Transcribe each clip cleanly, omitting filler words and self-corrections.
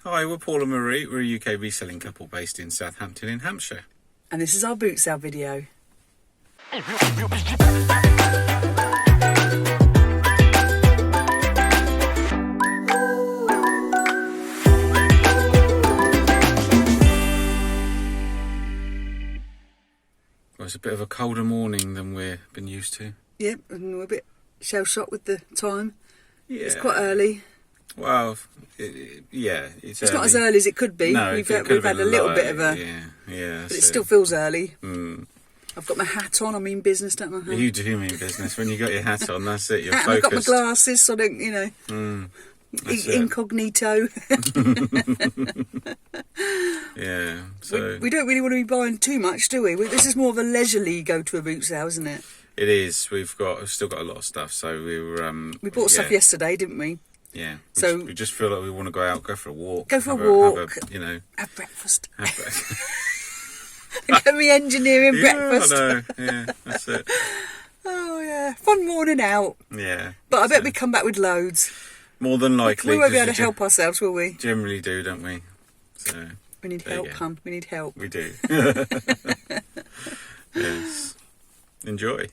Hi, we're Paul and Marie. We're a UK reselling couple based in Southampton in Hampshire. And this is our boot sale video. Well, it's a bit of a colder morning than we've been used to. Yeah, and we're a bit shell-shocked with the time. Yeah. It's quite early. Well, it's not as early as it could be. No, we've had a little bit of a... Yeah. But it still feels early. Mm. I've got my hat on. I mean business, don't I? You do mean business. When you got your hat on, that's it. You're focused. I've got my glasses, so I don't, incognito. Yeah. So we don't really want to be buying too much, do we? This is more of a leisurely go to a boot sale, isn't it? it is. We've still got a lot of stuff. So we bought stuff yesterday, didn't we? Yeah. So we just feel like we want to go out, go for a walk. Have breakfast. Have breakfast. Can we engineering breakfast? I know. Yeah, that's it. Oh yeah, fun morning out. Yeah. But I bet we come back with loads. More than likely. We won't be able to help ourselves, will we? Generally do, don't we? So we need help, hun. We need help. We do. Yes. Enjoy.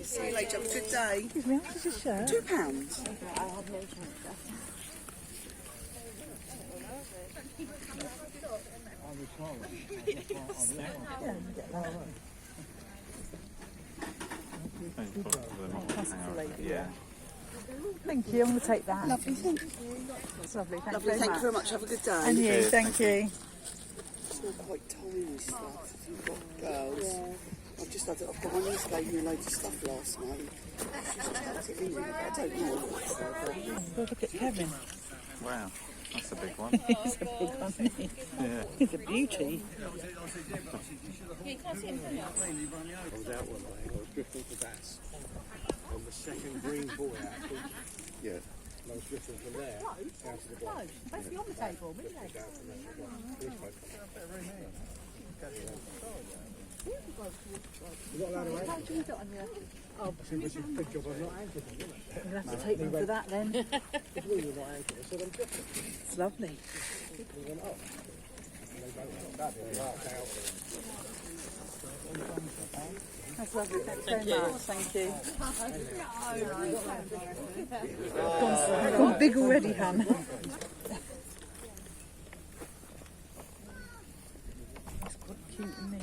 See you later. Have a good day. Excuse me, how much is this shirt? £2. Yeah. Thank you, I'm going to take that. Lovely, thank you. That's lovely, thank Lovely, you thank you very much. Have a good day. And you, thank you. It's all quite tiny stuff. You've got girls. I've got my niece gave me a load of stuff last night. She's just had to leave it, but I don't know. Well, look at Kevin. Wow. That's a big one. He's a big one, isn't he? Yeah. He's a beauty. You can't see him from here. I was out one day, I was drifting for bass on the second green buoy out. Yeah. And I was drifting from there down to the block. Basically on the table, isn't Drifting down from there. You're not allowed to anchor them. I said, which is a big job, I'm not anchored them, isn't it? You'll have to take them for that then. If we were not anchored, I said, I'm drifting. It's lovely. We went up. And they don't that, they laughed out. That's lovely, thanks very much, thank you. Gone big already, hun. It's quite cute and me.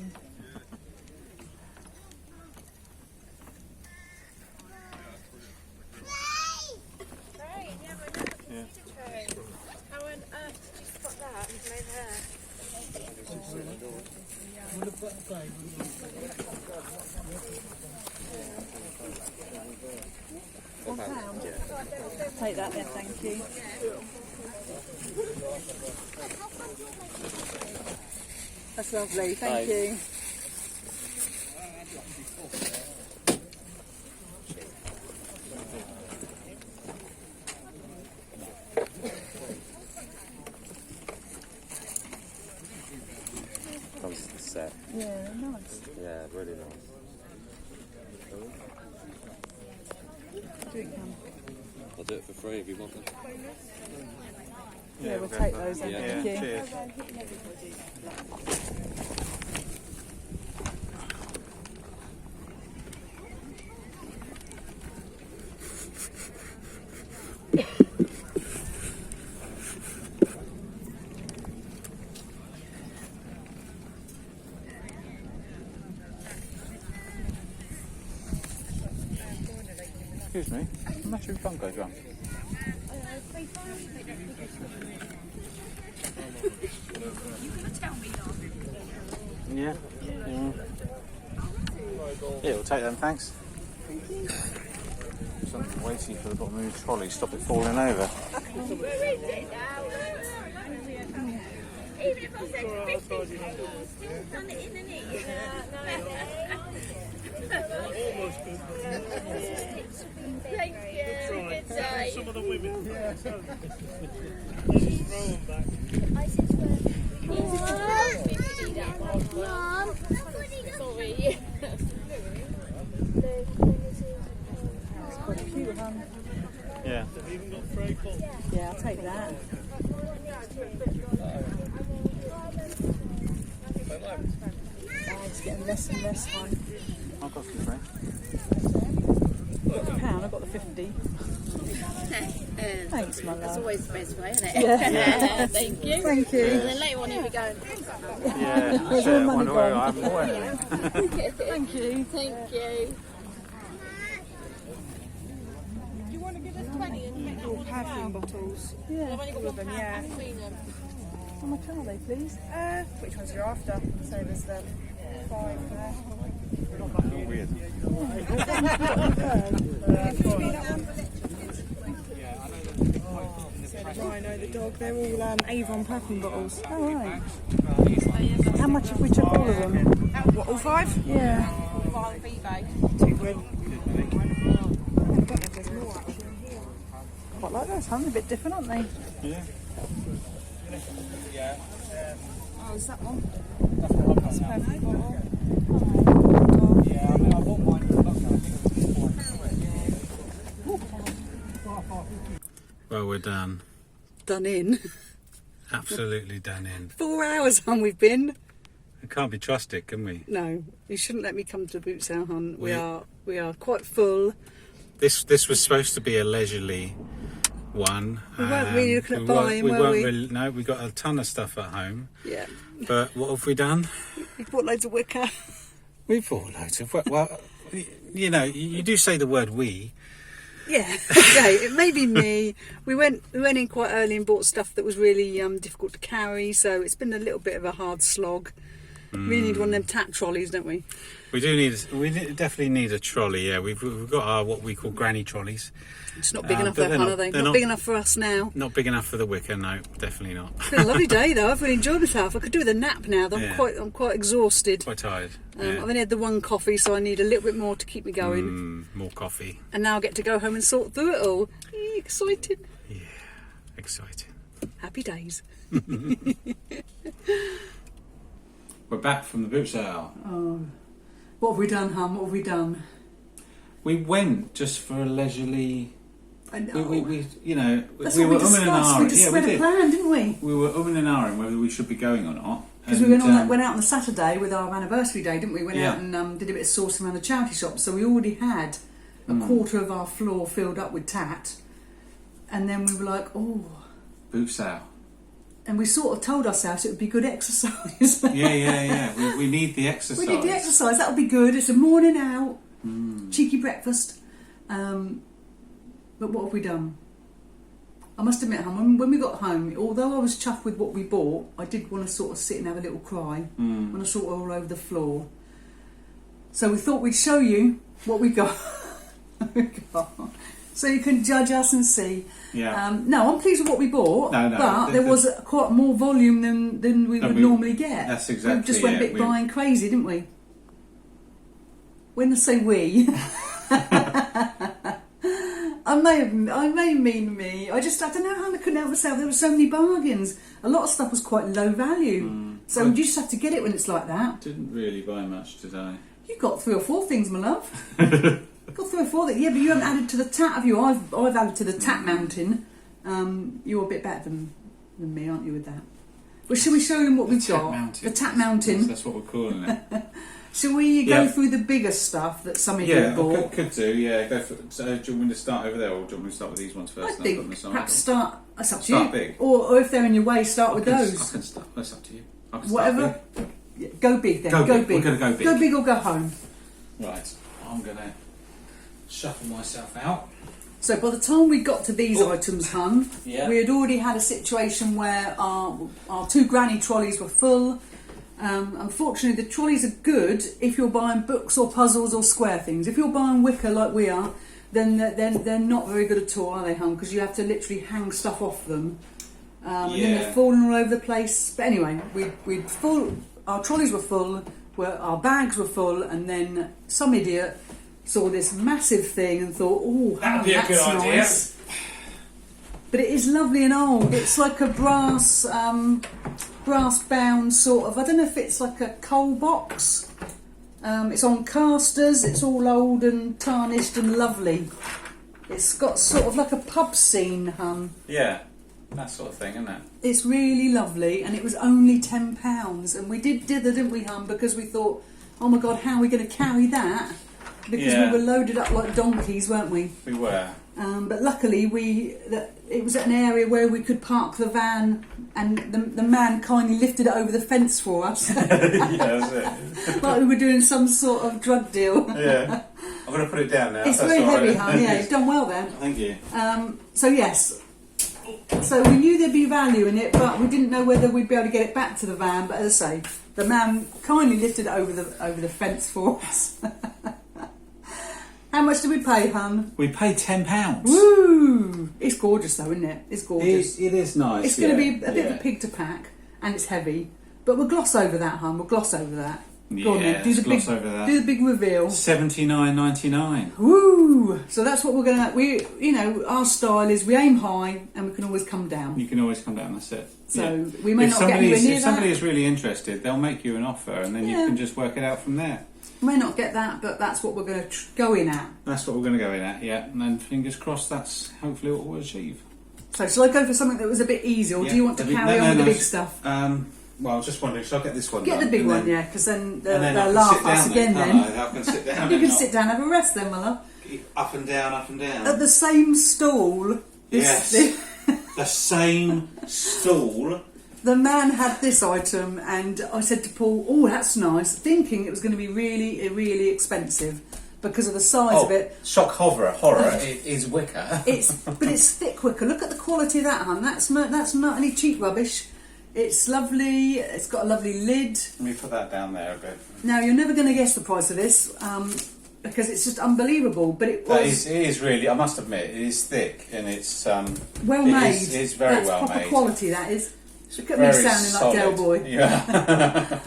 How on earth did you spot that from over there? £1. Take that then, thank you. That's lovely, thank you. Comes to the set. Yeah, nice. Yeah, really nice. drink, Han? I'll do it for free if you want them. Yeah, we'll take those then. Yeah. Thank you. Cheers. Excuse me, how much have Funko's run? Yeah. Yeah, we'll take them, thanks. Something weighty for the bottom of the trolley, stop it falling over. Even if I said 50, still done it in the knee. Thank you. Good day. Some of the women. I said Mum. Sorry. It's quite cute, Han. Yeah. They've even got free call. Yeah, I'll take that. Oh, it's getting less and less, Han. I've got some free. I've got the pound, I've got the 50. Thanks, my That's love. always the best way, isn't it? Yeah. Thank you. Thank you. And then later on you'll be going, Yeah, Where's all the money wonder where gone? I'm going. Thank you. thank you. Do you want to give us 20 and make that one Perfume bottles. Yeah. I've only got one yeah. between them. How much are they, please? Which ones you're after? Same as the 5 there. Weird. Rhino, the dog, they're all Avon perfume bottles. Oh, right. How much have we took all of them? What, all 5? Yeah. £2. Quite like those, huh? They're a bit different, aren't they? Yeah. Oh, is that one? That's Perfume bottle. Yeah, I mean, I bought mine for Well, we're done. Done in. Absolutely done in. 4 hours, hon, we've been. It can't be trusted, can we? No, you shouldn't let me come to the boot sale, hon. We We- are quite full. This was supposed to be a leisurely one. We weren't really looking at we weren't- buying, we were weren't we? really- no, we got a ton of stuff at home. Yeah. But what have we done? We bought loads of wicker. We bought loads of. Well, you know, you do say the word we. Yeah, okay, it may be me. We went in quite early and bought stuff that was really difficult to carry, so it's been a little bit of a hard slog. We need one of them tat trolleys, don't we? We definitely need a trolley. Yeah, we've got our what we call granny trolleys. It's not big enough but though, they're hon, not- are they? they're Not not- big enough for us now. Not big enough for the wicker, no, definitely not. It's been a lovely day though. I've really enjoyed myself. I could do with a nap now. Though. Yeah. I'm quite exhausted. Quite tired. I've Yeah. only had the one coffee, so I need a little bit more to keep me going. More coffee. And now I get to go home and sort through it all. Exciting. Yeah, exciting. Happy days. We're back from the boot sale. Oh, what have we done, hon? What have we done? We went just for a leisurely. I know. We you know, That's we what were we discussed. and We just yeah, had we a did. plan, didn't we? We were and ahhing whether we should be going or not. Because we And, went out on the Saturday with our anniversary day, didn't we? Went Yeah. out and did a bit of sourcing around the charity shop. So we already had a quarter of our floor filled up with tat. And then we were like, oh. boot sale. And we sort of told ourselves it would be good exercise. Yeah. We need the exercise. We did the exercise. That'll be good. It's a morning out, cheeky breakfast. But what have we done? I must admit, hon, when we got home, although I was chuffed with what we bought, I did want to sort of sit and have a little cry when I saw it all over the floor. So we thought we'd show you what we got. So you can judge us and see. Yeah. No, I'm pleased with what we bought, No, but there was quite more volume than we would normally get. That's exactly We just went a bit it. buying crazy, didn't we? When I say we, I may mean me. I don't know how I couldn't help myself. There were so many bargains. A lot of stuff was quite low value. So you just have to get it when it's like that. Didn't really buy much today. You got 3 or 4 things, my love. Got 3 or 4 that, yeah, but you haven't added to the tat, have you? I've added to the tat mounting. You're a bit better than me, aren't you, with that? Well, shall we show them what we've got? Mounting. The tat mounting. That's what we're calling it. Shall we go Yeah. through the bigger stuff that some of you Yeah, bought? could do. Yeah, go for. So, do you want me to start over there, or do you want me to start with these ones first? I and then put them think aside? perhaps start. That's up to Start you. big. Or if they're in your way, start with I those. can start. That's up to you. I can Whatever. Start Yeah, go big then. Go Go big. big. We're gonna go big. Go big or go home. big. Right. I'm gonna shuffle myself out. So by the time we got to these items, hun, Yeah. we had already had a situation where our 2 granny trolleys were full. Unfortunately, the trolleys are good if you're buying books or puzzles or square things. If you're buying wicker like we are, then they're not very good at all, are they, hun? Because you have to literally hang stuff off them. And then they're falling all over the place. But anyway, our trolleys were full, our bags were full, and then some idiot saw this massive thing and thought, oh, That'd be a that's good idea. nice. But it is lovely and old. It's like a brass bound sort of, I don't know if it's like a coal box. It's on casters, it's all old and tarnished and lovely. It's got sort of like a pub scene, hun. Yeah, that sort of thing, isn't it? It's really lovely, and it was only £10. And we did dither, didn't we, hun? Because we thought, oh my God, how are we going to carry that? Because Yeah. we were loaded up like donkeys, weren't we? We were. But luckily, it was at an area where we could park the van, and the man kindly lifted it over the fence for us, Yeah, that's it. like we were doing some sort of drug deal. Yeah. I'm gonna put it down now. It's That's very all right. heavy, hun. Yeah, you've done well there. Thank you. So yes, so we knew there'd be value in it, but we didn't know whether we'd be able to get it back to the van. But as I say, the man kindly lifted it over the fence for us. How much did we pay, hun? We paid £10. Woo! It's gorgeous though, isn't it? It's gorgeous. It is nice. It's going to be a bit yeah. of a pig to pack, and it's heavy. But we'll gloss over that, hun. We'll gloss over that. Go on Yeah, then. Do the gloss big, over that. do the big reveal. $79.99. Woo! So that's what we're gonna. Our style is we aim high and we can always come down. You can always come down. That's it. So we may not get anywhere near if somebody is really interested, they'll make you an offer, and then you Yeah. can just work it out from there. May not get that, but that's what we're going to go in at. That's what we're going to go in at. Yeah, and then fingers crossed. That's hopefully what we'll achieve. So shall I go for something that was a bit easier, or do you want to The big- carry no, on with no, the big stuff? Well, I was just wondering, shall I get this one? Get done? the big And one, then- yeah, because then and then I they'll can laugh sit at us down again. Then I can sit down. you and can not- sit down, have a rest, then, my love. Up and down, up and down. At the same stall. Yes. The same stall. The man had this item, and I said to Paul, "Oh, that's nice," thinking it was going to be really, really expensive because of the size of it. Shock horror! It is wicker. But it's thick wicker. Look at the quality of that, hun. That's not any cheap rubbish. It's lovely. It's got a lovely lid. Let me put that down there a bit. Now you're never going to guess the price of this because it's just unbelievable. But it was It is really. I must admit, it is thick and it's well it made. is- it's very That's well proper made. quality. That is. Look at me very sounding solid. like Del Boy. Yeah,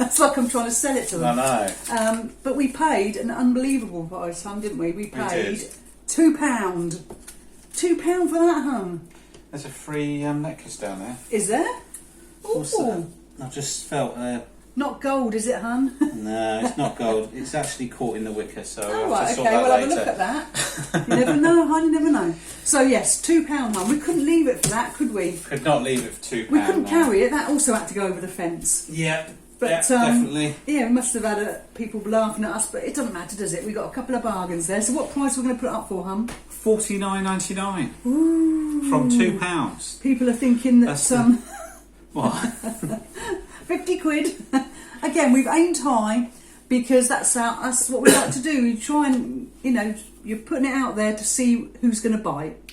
It's like I'm trying to sell it to them. I know. But we paid an unbelievable price, hun, didn't we? We paid did. £2. £2 for that, hun. There's a free necklace down there. Is there? What's Ooh. that? I've just felt. Not gold, is it, hun? No, it's not gold. It's actually caught in the wicker, so Oh, I'll right, just okay, sort that we'll have a later. look at that. You never know, hun, you never know. So, yes, £2, hun. We couldn't leave it for that, could we? Could not leave it for £2. We couldn't no. carry it. That also had to go over the fence. Yeah, But, yeah, definitely. Yeah, we must have had people laughing at us, but it doesn't matter, does it? We got a couple of bargains there. So what price are we going to put it up for, hun? $49.99 Ooh. from £2. People are thinking that That's the- What? 50 quid. Again, we've aimed high because that's what we like to do. We try and, you're putting it out there to see who's going to buy it.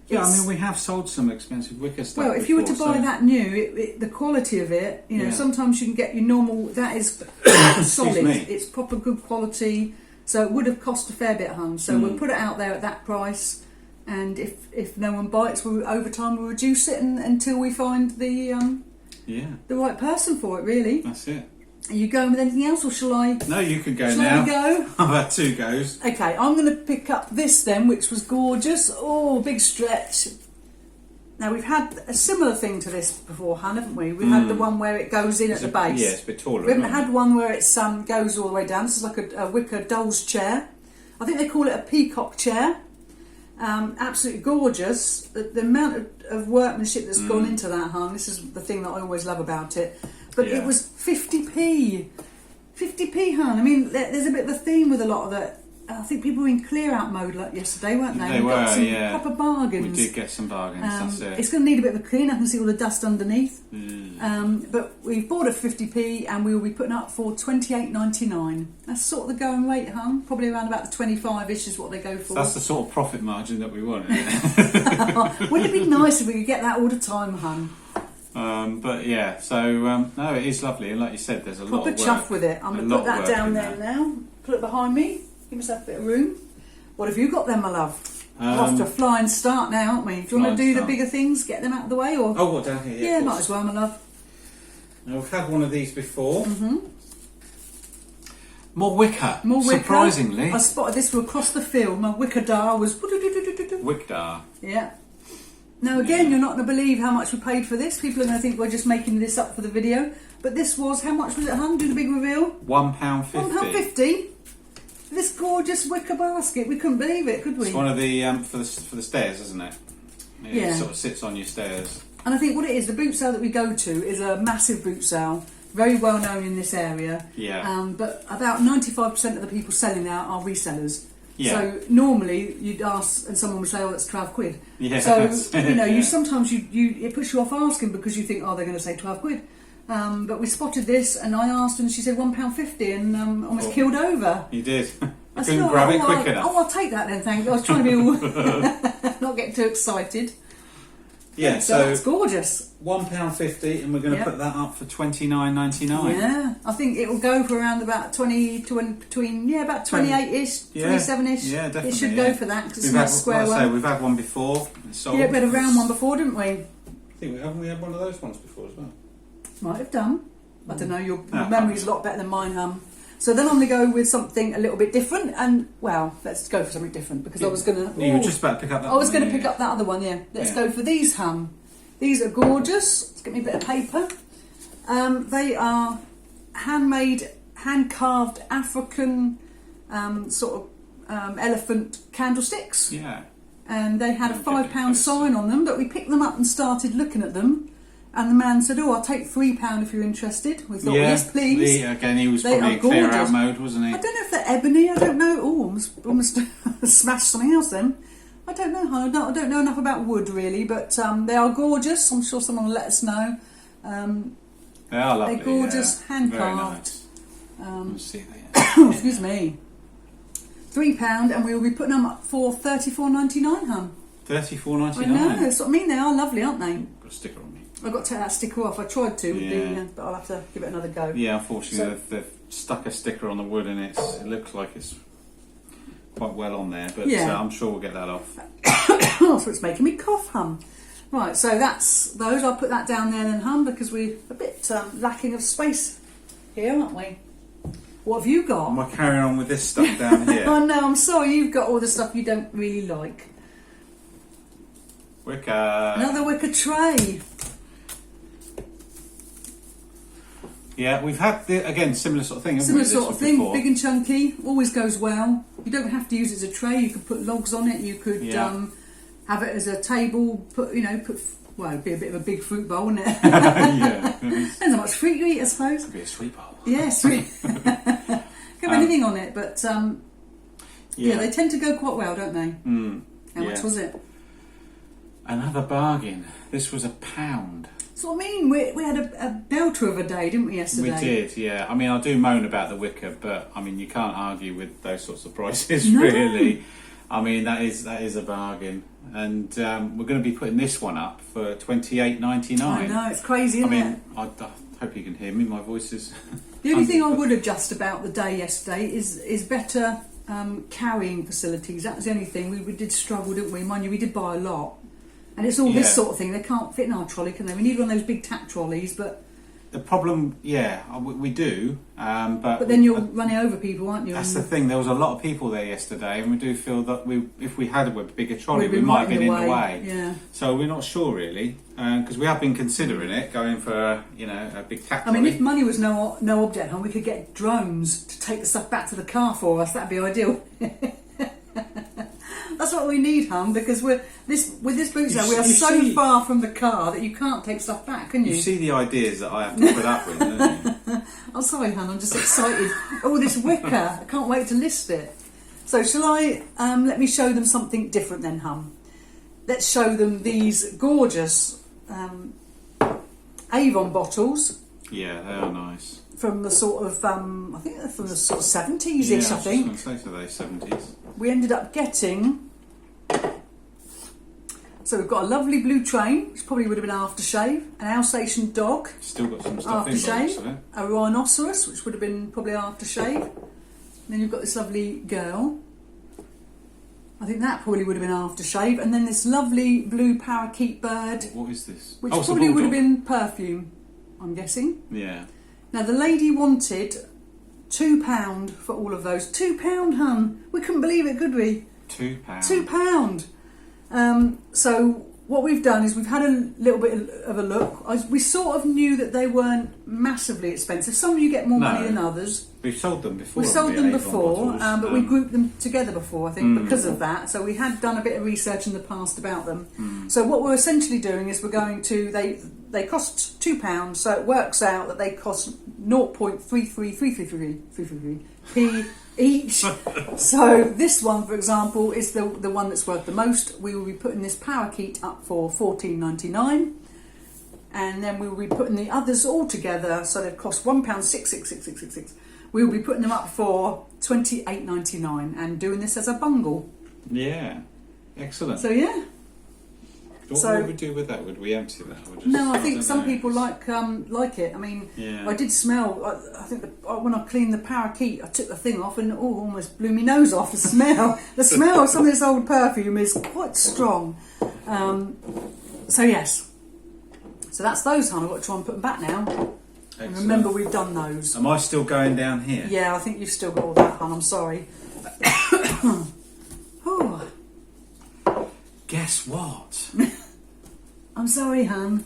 Yeah, I It's- mean, we have sold some expensive wicker stuff. Well, if you were to before, buy so- that new, the quality of it, Yeah. sometimes you can get your normal, that is solid. me. It's proper good quality. So it would have cost a fair bit, hun. So we'll put it out there at that price. And if no one bites, over time we'll reduce it until we find the right person for it, really. That's it. Are you going with anything else, or shall I? No, you can go Shall now. I go? I've had 2 goes. Okay, I'm going to pick up this then, which was gorgeous. Oh, big stretch. Now, we've had a similar thing to this before, Han, haven't we? We had the one where it goes in at the base. Yeah, it's a bit taller. We haven't isn't it? had one where it's goes all the way down. This is like a wicker doll's chair. I think they call it a Peacock Chair. Absolutely gorgeous. The amount of workmanship that's gone into that hung. This is the thing that I always love about it. But it was 50p. 50p, hon. I mean, there's a bit of a theme with a lot of that. I think people were in clear out mode like yesterday, weren't they? They We were, got some yeah. proper bargains. We did get some bargains, that's it. It's going to need a bit of a clean. I can see all the dust underneath. But we've bought a 50p and we will be putting up for $28.99. That's sort of the going rate, hon. Probably around about the 25-ish is what they go for. That's the sort of profit margin that we want, isn't it? Wouldn't it be nice if we could get that all the time, hun? But yeah, so no, it is lovely, and like you said, there's a lot Proper of work. chuff with it. I'm going to put that down there now. Put it behind me. Give myself a bit of room. What have you got then, my love? We're off to a flying start now, aren't we? Do you want to do the bigger things, get them out of the way, or? Oh, what, down here? Yeah, of might course. as well, my love. Now, we've had one of these before. More wicker. More wicker. Surprisingly. I spotted this from across the field. My wicker dar was. Wickdar. Yeah. Now again, you're not going to believe how much we paid for this. People are going to think we're just making this up for the video. But this was, how much was it, hun? Do the big reveal. £1.50. £1.50. This gorgeous wicker basket. We couldn't believe it, could we? It's one of the for the stairs, isn't it? Yeah. It sort of sits on your stairs. And I think what it is, the boot sale that we go to is a massive boot sale. Very well known in this area. Yeah. But about 95% of the people selling there are resellers. Yeah. So normally you'd ask and someone would say, "Oh, that's 12 quid." Yeah. So you know, Yeah. you sometimes it puts you off asking because you think, "Oh, they're going to say 12 quid." But we spotted this, and I asked, and she said £1.50, and almost killed over. You did. I I said, couldn't "Oh, grab it quick enough. I'll take that then, thank you." I was trying to be all not get too excited. Yeah. So that's gorgeous. £1.50, and we're going to put that up for $29.99. Yeah, I think it will go for around about 20 to between about 28ish, 27ish. Yeah, definitely. It should go for that because it's a We've had, nice square like I say, one. we've had one before. It's sold. Yeah, we had a round one before, didn't we? I think we had one of those ones before as well. Might have done. I don't know. Your No, memory's a lot better than mine, hum. So then I'm going to go with something a little bit different, and well, let's go for something different because I was going to. You were just about to pick up that I was one, going to yeah. pick up that other one. Yeah, let's Yeah. go for these, hum. These are gorgeous. Let's get me a bit of paper. They are handmade, hand-carved African sort of elephant candlesticks. Yeah. And they had a I'll get £5 those. sign on them, but we picked them up and started looking at them. And the man said, "Oh, I'll take £3 if you're interested." We thought, "Yes, please." Again, he was They probably are in clear out gorgeous. mode, wasn't he? I don't know if they're ebony. I don't know. Oh, almost smashed something else then. I don't know, hon. I don't know enough about wood really, but they are gorgeous. I'm sure someone will let us know. They are lovely. They're gorgeous, yeah. hand Very carved. nice. Let's see there. Excuse me. £3, and we will be putting them up for $34.99, hun. $34.99. I know. That's what I mean. They are lovely, aren't they? Got a sticker on me. I've got to take that sticker off. I tried to, with Yeah. the, but I'll have to give it another go. Yeah, unfortunately, So- they've stuck a sticker on the wood, and it looks like it's quite well on there. But Yeah. I'm sure we'll get that off. Oh, so it's making me cough, hum. Right, so that's those. I'll put that down there then, hum, because we're a bit lacking of space here, aren't we? What have you got? Am I carrying on with this stuff down here? Oh no, I'm sorry. You've got all the stuff you don't really like. Wicker. Another wicker tray. Yeah, we've had again similar sort of thing. haven't Similar we, this sort one of thing, before? big and chunky, always goes well. You don't have to use it as a tray. You could put logs on it. You could Yeah. have it as a table. Well, it'd be a bit of a big fruit bowl, wouldn't it? Yeah, Depends how much fruit you eat, I suppose. could be a sweet bowl. Yeah, sweet. Could have anything on it, but yeah, they tend to go quite well, don't they? How much was it? Another bargain. This was £1. So I mean, we had a belter of a day, didn't we, yesterday? We did, yeah. I mean, I do moan about the wicker, but I mean, you can't argue with those sorts of prices, No. really. I mean, that is a bargain, and we're going to be putting this one up for $28.99. I know, it's crazy, I isn't it? mean, I hope you can hear me. My voice is. The only thing I would adjust about the day yesterday is better carrying facilities. That was the only thing. We did struggle, didn't we? Mind you, we did buy a lot. And it's all this Yeah. sort of thing. They can't fit in our trolley, can they? We need one of those big tack trolleys, but The problem, yeah, we do, but then you're running over people, aren't you? That's And the thing. There was a lot of people there yesterday, and we do feel that if we had a bigger trolley, we'd we be might right have been in the way. Yeah. So we're not sure really, because we have been considering it, going for a big tax. I mean, if money was no object, we could get drones to take the stuff back to the car for us. That'd be ideal. That's what we need, hon, because with this boot sale, we are You so see- far from the car that you can't take stuff back, can you? You see the ideas that I have to put up with, don't you? I'm sorry, hon, I'm just excited. Oh, this wicker. I can't wait to list it. So shall I, let me show them something different then, hon. Let's show them these gorgeous Avon bottles Yeah, they are nice. from the sort of, I think they're from the sort of 70s-ish, Yeah, I was just think. going to say, so they 70s. We ended up getting... So we've got a lovely blue train, which probably would have been aftershave, an Alsatian dog, Still got some stuff in by the looks aftershave, of it. a rhinoceros, which would have been probably aftershave. And then you've got this lovely girl. I think that probably would have been aftershave. And then this lovely blue parakeet bird, What is this? which Oh, it's a probably would have bulldog. been perfume, I'm guessing. Yeah. Now the lady wanted £2 for all of those. £2, hun. We couldn't believe it, could we? £2. £2. So what we've done is we've had a little bit of a look. We sort of knew that they weren't massively expensive. Some you get more No. money than others. We've sold them before. We sold haven't them we, Avon before, bottles? but we grouped them together before, I think, because of that. So we had done a bit of research in the past about them. So what we're essentially doing is we're going to, they cost £2, so it works out that they cost 0.33333 p each. So this one, for example, is the one that's worth the most. We will be putting this parakeet up for $14.99. And then we will be putting the others all together, so they cost £1.666666. We will be putting them up for $28.99 and doing this as a bungle. Yeah. Excellent. So yeah. What would we do with that? Would we empty that? Or just, No, I think don't some know. people like it. I mean, Yeah. I did smell. I think when I cleaned the parakeet, I took the thing off and almost blew my nose off. The smell of some of this old perfume is quite strong. So yes. So that's those, hon. I've got to try and put them back now. And Excellent. remember, we've done those. Am I still going down here? Yeah, I think you've still got all that, hon. I'm sorry. Oh, Guess what? I'm sorry, hon.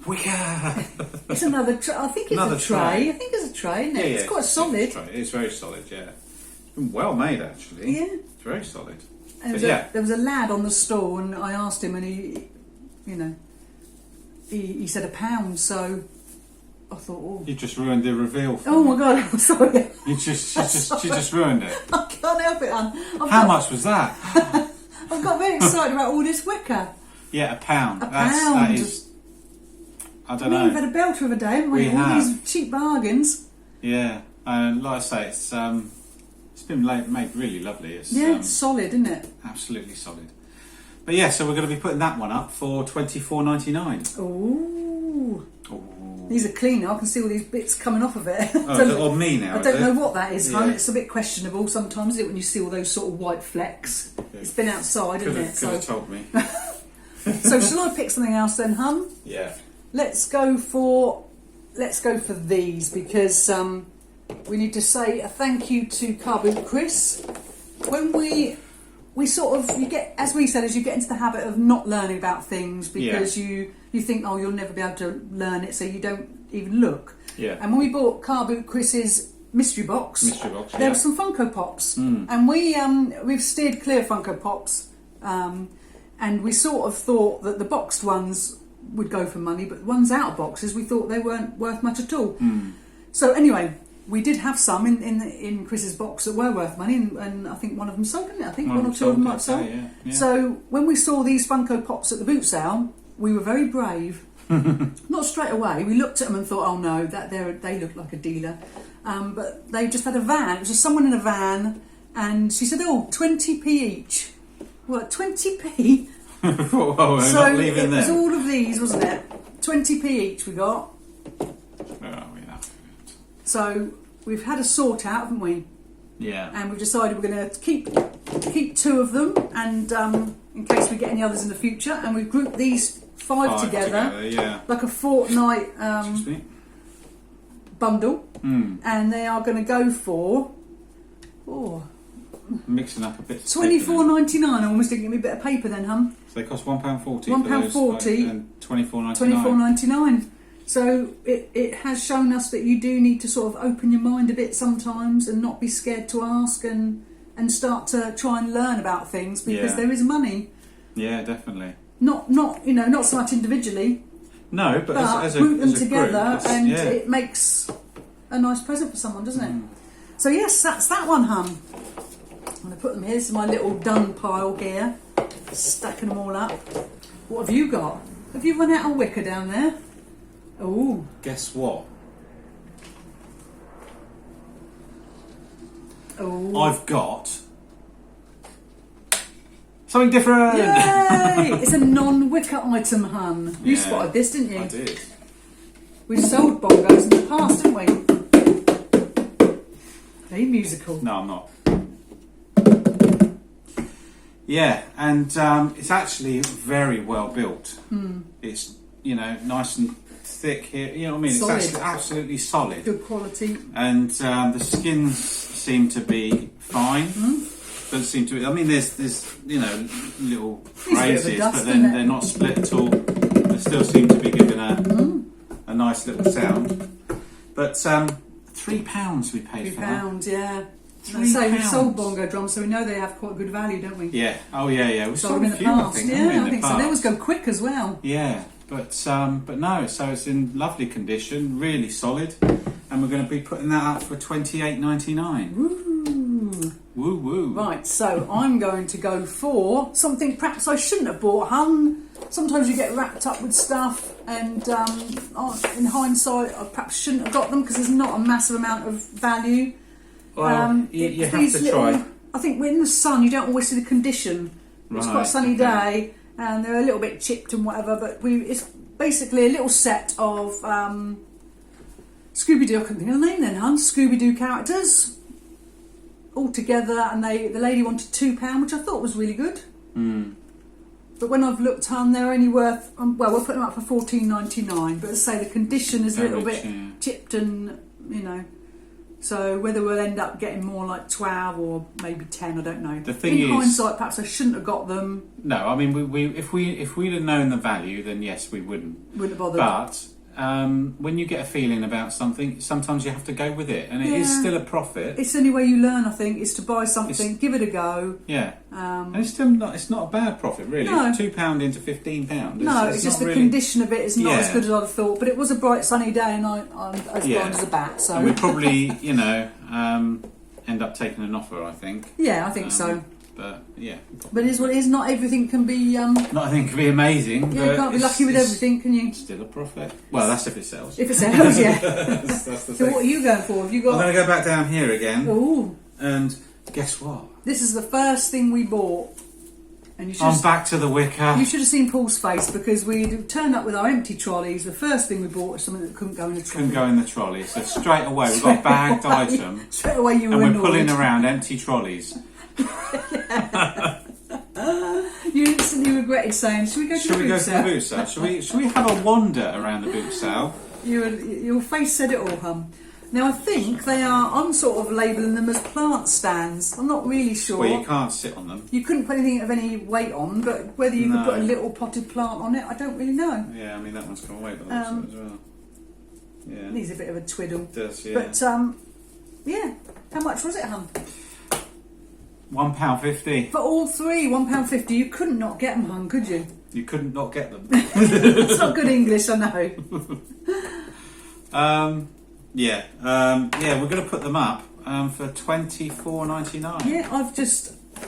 Wicker! It's another tray. I think it's Another a tray. tray. I think it's a tray, isn't it? It's quite a solid. tray. It's very solid, yeah. It's been well made, actually. Yeah. It's very solid. And But there was a lad on the store, and I asked him, and he said £1. So I thought, oh, You just ruined the reveal for oh me. my god, I'm sorry. You just ruined it. I can't help it, hon. How much was that? I've got very excited about all this wicker. Yeah, £1. £1. That is. I don't We've had know. a belter of a day, haven't we? We All have. these cheap bargains. Yeah, and like I say, it's been made really lovely. It's Yeah, it's solid, isn't it? absolutely solid. But yeah, so we're going to be putting that one up for $24.99. Ooh. Ooh. These are clean. I can see all these bits coming off of it. Oh, is it on me now? I is don't it? know what that is, hon. Yeah. It's a bit questionable sometimes, isn't it, when you see all those sort of white flecks. It's been outside, Could isn't have it? told me. So shall I pick something else then, hun? Yeah. Let's go for these, because we need to say a thank you to Carboot Chris. When we sort of, you get, as we said, as you get into the habit of not learning about things because you think, oh, you'll never be able to learn it, so you don't even look. Yeah. And when we bought Carboot Chris's mystery box, there were some Funko Pops, and we've steered clear of Funko Pops, and we sort of thought that the boxed ones would go for money, but the ones out of boxes we thought they weren't worth much at all. So anyway, we did have some in Chris's box that were worth money, and I think one of them sold, didn't it? I think one or two of them might sell. Yeah. So when we saw these Funko Pops at the boot sale, we were very brave. Not straight away. We looked at them and thought, oh no, they look like a dealer. But they just had a van. It was just someone in a van, and she said, oh, 20p each. Well, 20p? Whoa, we're So not leaving it them. was all of these, wasn't it? 20p each we got. So we've had a sort out, haven't we? Yeah. And we've decided we're going to keep two of them, and in case we get any others in the future. And we've grouped these five together, yeah. like a fortnight bundle, and they are going to go for Mixing up a bit. $24.99. I almost didn't give me a bit of paper then, hun. So they cost £1.40. £1.40 and $24.99. $24.99. So it has shown us that you do need to sort of open your mind a bit sometimes and not be scared to ask and and start to try and learn about things, because Yeah. there is money. Yeah, definitely. Not not so much individually, No, but but as a group them as a together, group, it's- and yeah. it makes a nice present for someone, doesn't it? So yes, that's that one, hun. I'm going to put them here. This is my little done pile here, stacking them all up. What have you got? Have you run out of wicker down there? Oh, Guess what? oh! I've got something different. Yay! It's a non-wicker item, hun. You Yeah, spotted this, didn't you? I did. We've sold bongos in the past, haven't we? Very musical. No, I'm not. Yeah, and it's actually very well built. It's, you know, nice and thick here. You know what I mean? Solid. It's actually absolutely solid. Good quality. And the skins seem to be fine. Doesn't seem to. I mean, there's you know, little Needs a bit of a phrases, dust, but doesn't then it? they're not split at all. They still seem to be giving a nice little sound. But £3 we paid for that. £3, yeah. £3. So we've sold bongo drums, so we know they have quite good value, don't we? Yeah. Oh yeah. We Sold sold them in a the few, I past. think. Yeah, haven't we, in I the think so. They past? always go quick as well. Yeah, but no. So it's in lovely condition, really solid, and we're going to be putting that up for $28.99. Ooh. Woo woo. Right, so I'm going to go for something perhaps I shouldn't have bought, hun. Sometimes you get wrapped up with stuff, and in hindsight, I perhaps shouldn't have got them because there's not a massive amount of value. Well, you It's have these to little- try. I think when in the sun, you don't always see the condition. It's quite a Right, sunny okay. day, and they're a little bit chipped and whatever. But it's basically a little set of Scooby-Doo. I couldn't think of the name then, hun. Scooby-Doo characters all together, and the lady wanted £2, which I thought was really good. But when I've looked, hun, they're only worth well, we're putting them up for $14.99. But as I say, the condition is a little bit chipped, and you know. So whether we'll end up getting more like 12 or maybe 10, I don't know. The thing in is- hindsight, perhaps I shouldn't have got them. No, I mean, if we'd have known the value, then yes, we wouldn't. Wouldn't have bothered. But when you get a feeling about something, sometimes you have to go with it, and it is Yeah. still a profit. It's the only way you learn, I think, is to buy something, give it a go. Yeah, and it's still not. It's not a bad profit, really. No. It's £2 into £15. No, it's just not the really... condition of it is not Yeah. as good as I'd have thought. But it was a bright sunny day, and I'm as Yeah. blind as a bat. So And we probably, you know, end up taking an offer, I think. yeah, I think so. But yeah, But it is what it is. Not everything can be. not I think it could be amazing. Yeah, but you can't be it's- lucky with it's everything, can you? Still a profit. Well, that's if it sells. If it sells, yeah. that's the So thing. what are you going for? Have you I'm got? going to go back down here again, Oh, and guess what? this is the first thing we bought, and you should. I'm back to the wicker. You should have seen Paul's face because we turned up with our empty trolleys. The first thing we bought was something that couldn't go in the trolley. Couldn't go in the trolley, so straight away we've got a bagged item, Straight away, you were and we're annoyed. pulling around empty trolleys. You instantly regretted saying, "Should we go to Should the we go boot to the sale?" boot sale? Should we have a wander around the boot sale? Your face said it all, hum. Now I think they are. I'm sort of labelling them as plant stands. I'm not really sure. Well, you can't sit on them. You couldn't put anything of any weight on, but whether you No. could put a little potted plant on it, I don't really know. Yeah, I mean that one's come away by the looks of it as well. Yeah, It needs a bit of a twiddle. it does. Yeah, But yeah. How much was it, hum? £1.50. For all three, £1.50. You couldn't not get them, hum, could you? You couldn't not get them. It's not good English, I know. Yeah, we're going to put them up for $24.99. Yeah,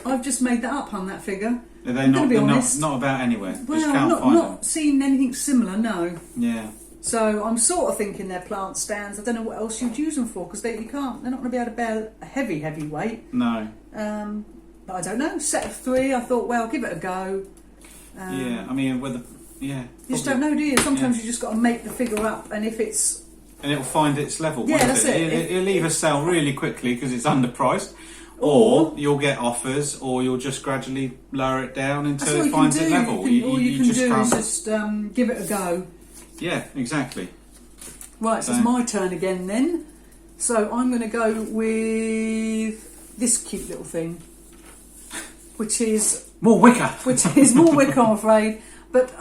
I've just made that up, hum. That figure. Are they I'm not? gonna be They're honest. not about anywhere. Just Well, can't not find them. not seen anything similar, no. Yeah. So I'm sort of thinking they're plant stands. I don't know what else you'd use them for because you can't. They're not going to be able to bear a heavy weight. No. But I don't know. Set of three. I thought, well, give it a go. Yeah. I mean, whether. Yeah. You just probably. don't know, do you? Sometimes Yeah. you just got to make the figure up, and if it's And it'll find its level. Yeah, won't that's it. It'll either sell really quickly because it's underpriced, or you'll get offers, or you'll just gradually lower it down that's until all it you can finds do. its level. All you can just do can't. is just give it a go. Yeah, exactly. Right, so it's my turn again then. So I'm going to go with this cute little thing, which is More wicker. more wicker, I'm afraid. But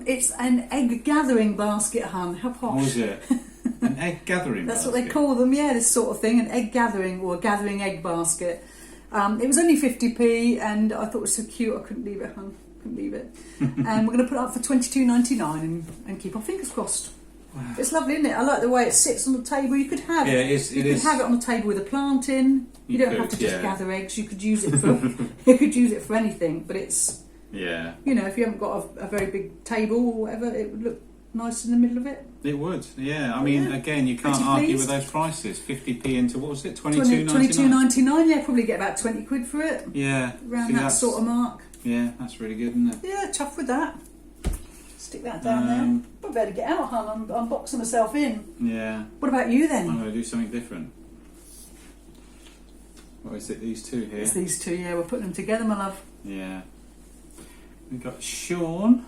it's an egg gathering basket, hun. How posh. What was it? An egg gathering. That's basket. what they call them, yeah, this sort of thing, an egg gathering or a gathering egg basket. It was only 50p, and I thought it was so cute I couldn't leave it home. Couldn't leave it. And we're going to put it up for $22.99 and keep our fingers crossed. Wow. It's lovely, isn't it? I like the way it sits on the table. You could have it could have it on the table with a plant in. You don't have to just gather eggs. You could use it for you could use it for anything. But it's you know, if you haven't got a very big table or whatever, it would look nice in the middle of it. It would, yeah. I mean, again, you can't argue with those prices. 50p into, what was it, $22.99? Yeah, probably get about 20 quid for it. Yeah. Around that sort of mark. Yeah, that's really good, isn't it? Yeah, chuffed with that. Stick that down there. But better get out, hon. I'm boxing myself in. Yeah. What about you then? I'm going to do something different. What is it, these two here? It's these two, yeah. We're putting them together, my love. Yeah. We've got Sean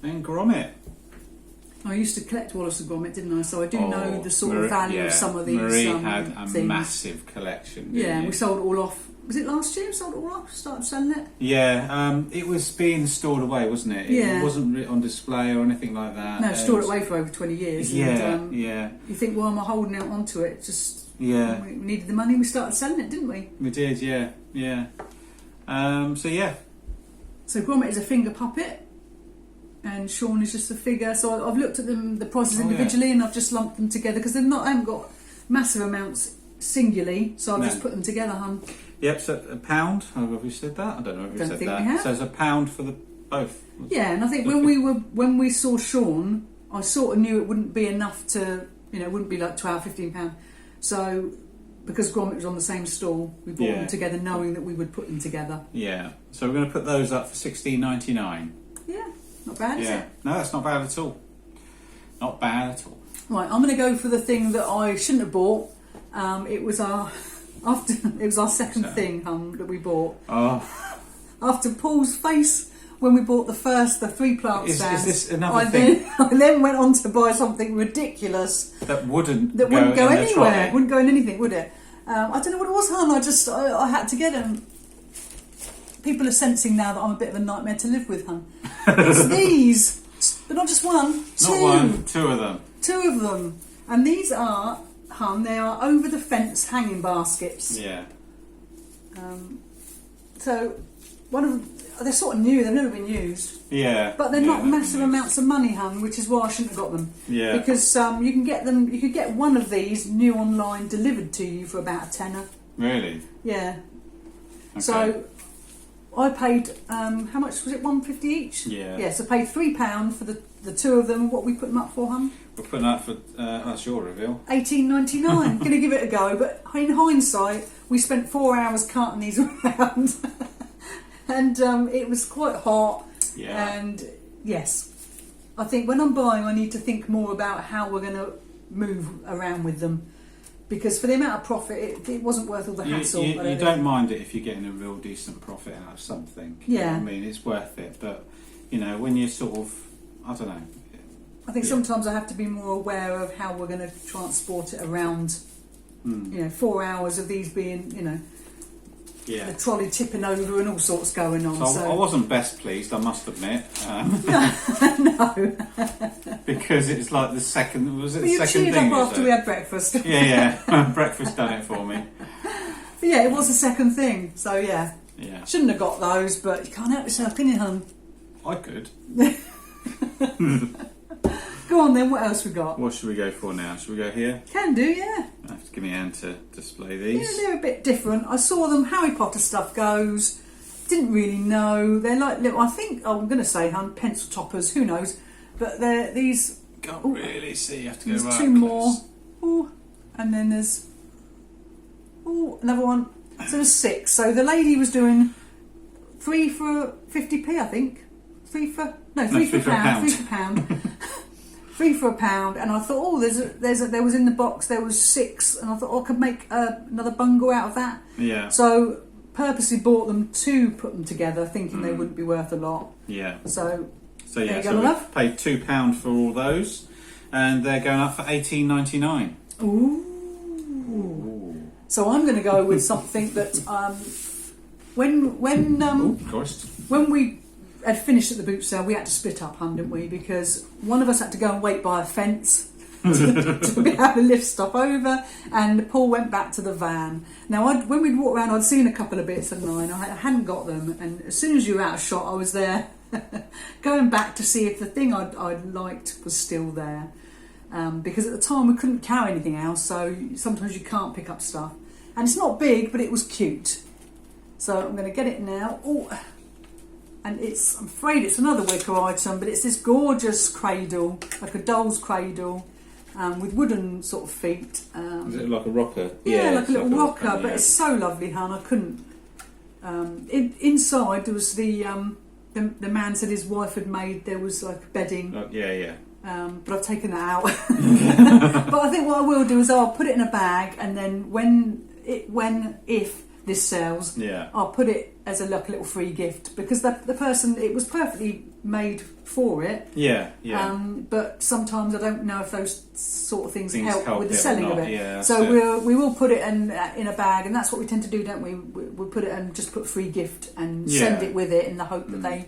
and Gromit. I used to collect Wallace and Gromit, didn't I? So I do know the sort of value of some of these Marie had a things. massive collection. Yeah, we sold it all off. Was it last year we sold it all off? Started selling it? Yeah, it was being stored away, wasn't it? Yeah. It wasn't on display or anything like that. No, stored it away for over 20 years. Yeah, and, yeah. You think, well, am I holding out onto it? Just yeah. We needed the money, we started selling it, didn't we? We did, yeah, yeah. So yeah. So Gromit is a finger puppet, and Sean is just a figure. So I've looked at them, the prices individually, and I've just lumped them together because I haven't got massive amounts singularly. So I've just put them together, hun. Yep. So £1. Have we said that? I don't know if we said that. We have. So it's £1 for the both. Yeah, and I think when we saw Sean, I sort of knew it wouldn't be enough to, it wouldn't be like £12, £15. So because Gromit was on the same stall, we bought them together, knowing that we would put them together. Yeah. So we're going to put those up for $16.99. Yeah, not bad, is it? No, that's not bad at all. Not bad at all. Right, I'm going to go for the thing that I shouldn't have bought. It was our second thing that we bought. Oh. After Paul's face when we bought the 3 plant stands. Is this another thing? I then went on to buy something ridiculous that wouldn't go anywhere. Wouldn't go in anything, would it? I don't know what it was, hon. I had to get them. People are sensing now that I'm a bit of a nightmare to live with, hon. It's these, but not just one, two. Not one, two of them. Two of them, and these are, hon. They are over the fence hanging baskets. Yeah. So they're sort of new. They've never been used. Yeah. But they're not massive amounts of money, hun, which is why I shouldn't have got them. Yeah. Because you can get them. You could get one of these new online delivered to you for about a tenner. Really? Yeah. Okay. So I paid how much was it? £1.50 each. Yeah. Yeah. So I paid £3 for the two of them. What we put them up for, hun? We're putting up for that's your reveal. $18.99. Going to give it a go, but in hindsight, we spent 4 hours carting these around. And it was quite hot. Yeah. And yes, I think when I'm buying, I need to think more about how we're going to move around with them, because for the amount of profit, it wasn't worth all the hassle. You don't mind it if you're getting a real decent profit out of something. Yeah. You know what I mean, it's worth it. But when you're sort of, I don't know. I think sometimes I have to be more aware of how we're going to transport it around. 4 hours of these being, the trolley tipping over and all sorts going on. So I wasn't best pleased, I must admit. No. Because it's like the second. Was it the You second cheered thing? up after we had breakfast. Yeah. Breakfast done it for me. But yeah, it was the second thing. So yeah. Yeah. Shouldn't have got those, but you can't help yourself, can you, hun? I could. Go on then, what else we got? What should we go for now? Should we go here? Can do, yeah. I have to give me a hand to display Yeah, these. they're a bit different. I saw them, Harry Potter stuff goes. Didn't really know. They're like little, I think, I'm going to say, hun, pencil toppers, who knows. But they're these... Can't really see, you have to go there's right two more. close. Ooh, and then there's... Ooh, another one. So there's 6. So the lady was doing 3 for 50p, I think. 3 for a pound. 3 for a pound, and I thought, there was in the box, there was 6, and I thought, I could make another bungalow out of that. Yeah. So purposely bought them to put them together, thinking they wouldn't be worth a lot. Yeah. So yeah, there you so go, we love. paid £2 for all those, and they're going up for $18.99. Ooh. So I'm going to go with something that when we had finished at the boot sale, we had to split up, didn't we? Because one of us had to go and wait by a fence, to be able to lift stuff over, and Paul went back to the van. Now, when we'd walked around, I'd seen a couple of bits of mine. I hadn't got them, and as soon as you were out of shot, I was there going back to see if the thing I'd liked was still there. Because at the time we couldn't carry anything else, so sometimes you can't pick up stuff. And it's not big, but it was cute. So I'm going to get it now. Oh, and I'm afraid it's another wicker item, but it's this gorgeous cradle, like a doll's cradle, with wooden sort of feet. Is it like a rocker? Yeah, like a it's little rocker, rocker, but it's so lovely, hon. I couldn't. Inside there was the man said his wife had made. There was like bedding. Yeah. But I've taken that out. But I think what I will do is I'll put it in a bag, and then if this sells, I'll put it as a little free gift, because the person, it was perfectly made for it. Yeah. But sometimes I don't know if those sort of things help with the it selling or of not. it. Yeah, so we will put it in a bag, and that's what we tend to do, don't we? We'll put it and just put free gift and send it with it in the hope that they.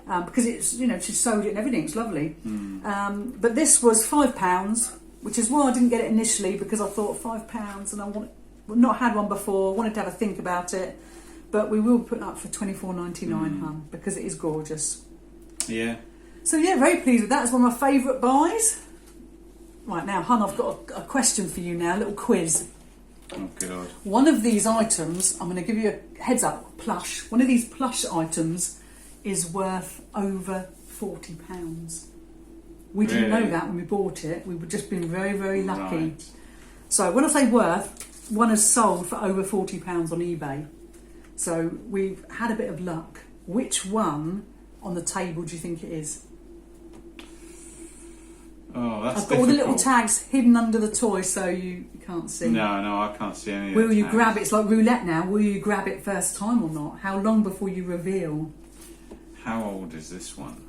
Because it's, she sewed it and everything, it's lovely. But this was £5, which is why I didn't get it initially, because I thought £5 and not had one before, wanted to have a think about it. But we will put it up for $24.99, hun, because it is gorgeous. Yeah. So yeah, very pleased with that. It's one of my favourite buys. Right now, hun, I've got a question for you now, a little quiz. Oh God. One of these items, I'm going to give you a heads up, plush. One of these plush items is worth over £40. We didn't know that when we bought it. We've just been very, very lucky. Right. So when I say worth, one has sold for over £40 on eBay. So we've had a bit of luck. Which one on the table do you think it is? Oh, that's I've got all the little tags hidden under the toy, so you can't see. No, I can't see any. Will you grab it? It's like roulette now. Will you grab it first time or not? How long before you reveal? How old is this one?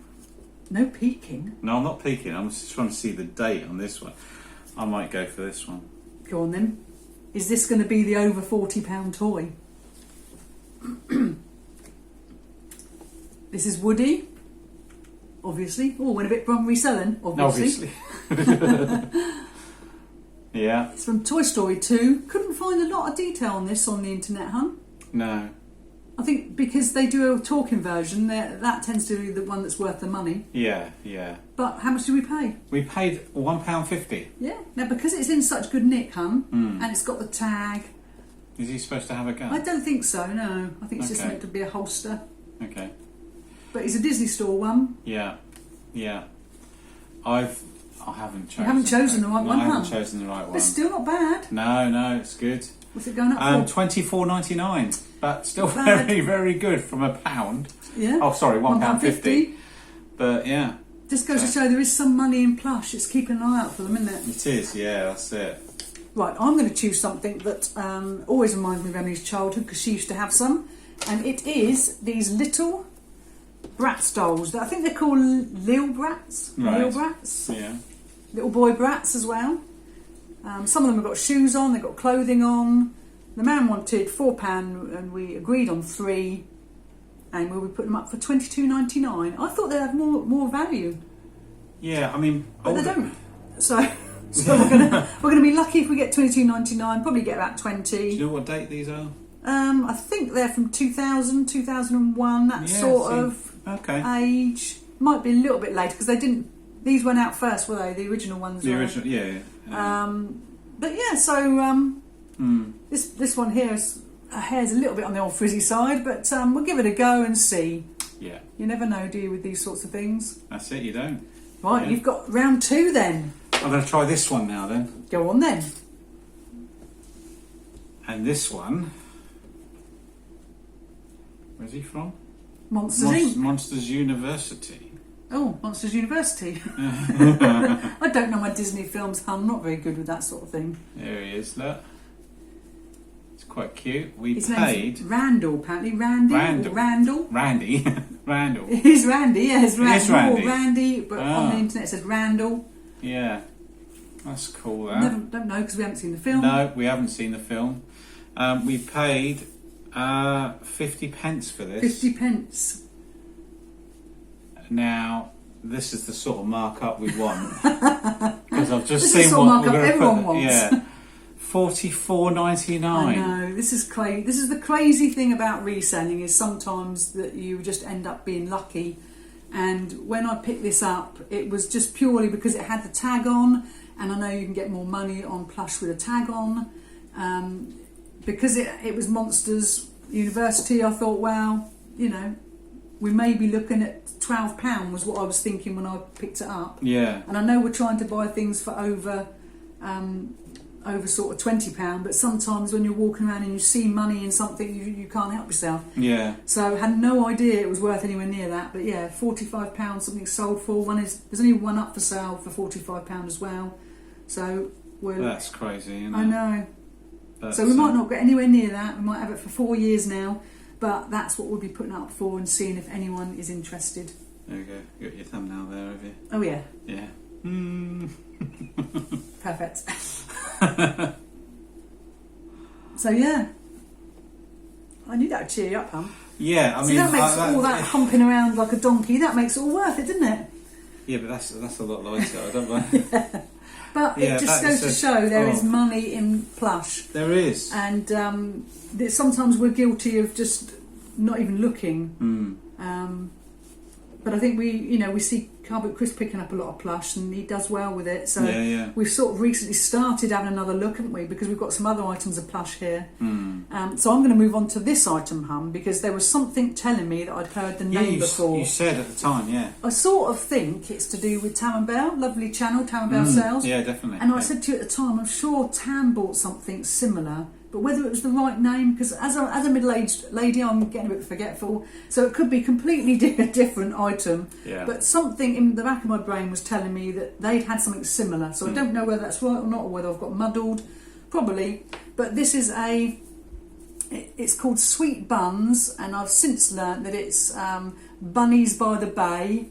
No peeking. No, I'm not peeking. I'm just trying to see the date on this one. I might go for this one. Go on then. Is this going to be the over £40 toy? This is Woody. Obviously. Oh, went a bit from reselling. Obviously. Yeah. It's from Toy Story 2. Couldn't find a lot of detail on this on the internet, hun. No. I think because they do a talking version, that tends to be the one that's worth the money. Yeah. But how much did we pay? We paid £1.50. Yeah. Now, because it's in such good nick, hun, and it's got the tag. Is he supposed to have a gun? I don't think so, no. I think it's just Okay. meant to be a holster. Okay. But it's a Disney Store one. Yeah. I haven't chosen. You haven't chosen the right one, I haven't huh? chosen the right one. But it's still not bad. No, it's good. What's it going up for? $24.99, but still Bad. very, very good from £1. Yeah. Oh, sorry, £1.50. £1.50. But yeah, Just goes to show there is some money in plush. It's keeping an eye out for them, isn't it? it is. Yeah, that's it. Right, I'm going to choose something that always reminds me of Emily's childhood, because she used to have some, and it is these little Bratz dolls. I think they're called Lil Brats. Right. Lil Brats. Yeah. Little boy Brats as well. Some of them have got shoes on, they've got clothing on. The man wanted £4 and we agreed on £3, and we'll be putting them up for $22.99. I thought they'd have more value, Yeah, I mean, but they don't. So we're gonna be lucky if we get $22.99. Probably get about 20. do you know what date these are? I think they're from 2000, 2001. That sort of age. Might be a little bit later because they didn't. These went out first, were they? The original ones. The original, yeah. But yeah, so this one here is hair's a little bit on the old frizzy side, but we'll give it a go and see. Yeah. You never know, do you, with these sorts of things? That's it. You don't. Right, Yeah. you've got round 2 then. I'm going to try this one now then. Go on then. And this one. Where's he from? Monsters Inc. Monsters University. Oh, Monsters University. I don't know my Disney films, hun. I'm not very good with that sort of thing. There he is, look. It's quite cute. We His paid... name's Randall, apparently. Randy Randall. or Randall. Randy. Randall. It is Randy, yeah. It's Randy. It is Randy. Or Randy, but on the internet it says Randall. Yeah. That's cool, that. Don't know because we haven't seen the film. No, we haven't seen the film. We paid 50 pence for this. 50 pence. Now, this is the sort of markup we want. because I've just This is seen the sort of what we're markup going to everyone put. wants. Yeah, $44.99. I know, this is crazy. This is the crazy thing about reselling, is sometimes that you just end up being lucky. And when I picked this up, it was just purely because it had the tag on, and I know you can get more money on plush with a tag on. Because it was Monsters University, I thought, well, you know, we may be looking at £12 was what I was thinking when I picked it up. Yeah. And I know we're trying to buy things for over sort of £20, but sometimes when you're walking around and you see money in something, you can't help yourself. Yeah. So I had no idea it was worth anywhere near that. But yeah, £45 something sold for. There's only one up for sale for £45 as well. So That's crazy, isn't it? I know. But, So we might not get anywhere near that. We might have it for 4 years now, but that's what we'll be putting up for and seeing if anyone is interested. There you go. You got your thumbnail there, have you? Oh yeah. Yeah. Perfect. So yeah, I knew that would cheer you up, hon. Yeah, I See, mean, that makes all that humping around like a donkey. That makes it all worth it, doesn't it? Yeah, but that's a lot lighter. I don't mind. But Yeah, it just that goes is to a- show there oh. is money in plush, There is. and that sometimes we're guilty of just not even looking. But I think we see Carbot Chris picking up a lot of plush, and he does well with it. So Yeah. we've sort of recently started having another look, haven't we? Because we've got some other items of plush here. So I'm going to move on to this item, hum, because there was something telling me that I'd heard the name before. You said at the time, yeah. I sort of think it's to do with Tam and Bell, lovely channel, Tam and Bell Sales. Yeah, definitely. And I yeah. said to you at the time, I'm sure Tam bought something similar, but whether it was the right name, because as a middle-aged lady, I'm getting a bit forgetful, so it could be completely different item. Yeah. But something in the back of my brain was telling me that they'd had something similar, so I don't know whether that's right or not, or whether I've got muddled, probably. But this is it's called Sweet Buns, and I've since learnt that it's Bunnies by the Bay.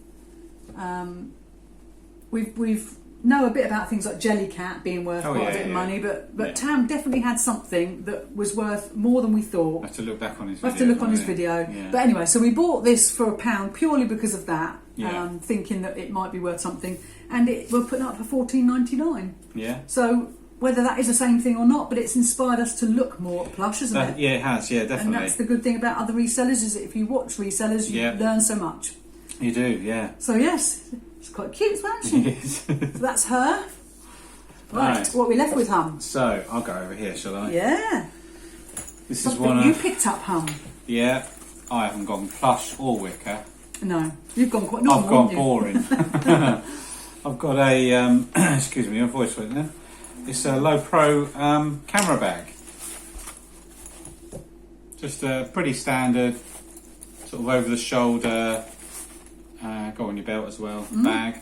We've know a bit about things like Jellycat being worth quite a bit of money, but Tam definitely had something that was worth more than we thought. I have to look back on his I video. have to look on his yeah. video. Yeah. But anyway, so we bought this for £1 purely because of that, Yeah. thinking that it might be worth something, and we're putting it up for $14.99. Yeah. So whether that is the same thing or not, but it's inspired us to look more at plush, hasn't it? Yeah, it has. Yeah, And definitely. that's the good thing about other resellers, is that if you watch resellers, you learn so much. You do, yeah. So yes, it's quite cute, isn't she? Yes. So that's her. Right, Right. what are we left with, hum? So I'll go over here, shall I? Yeah. This is Something one you of. picked up, hum. Yeah. I haven't gone plush or wicker. No, you've gone quite normal. I've gone haven't you? boring. I've got a. Excuse me, my voice went there. It's a low pro camera bag. Just a pretty standard, sort of over the shoulder, go on your belt as well, bag.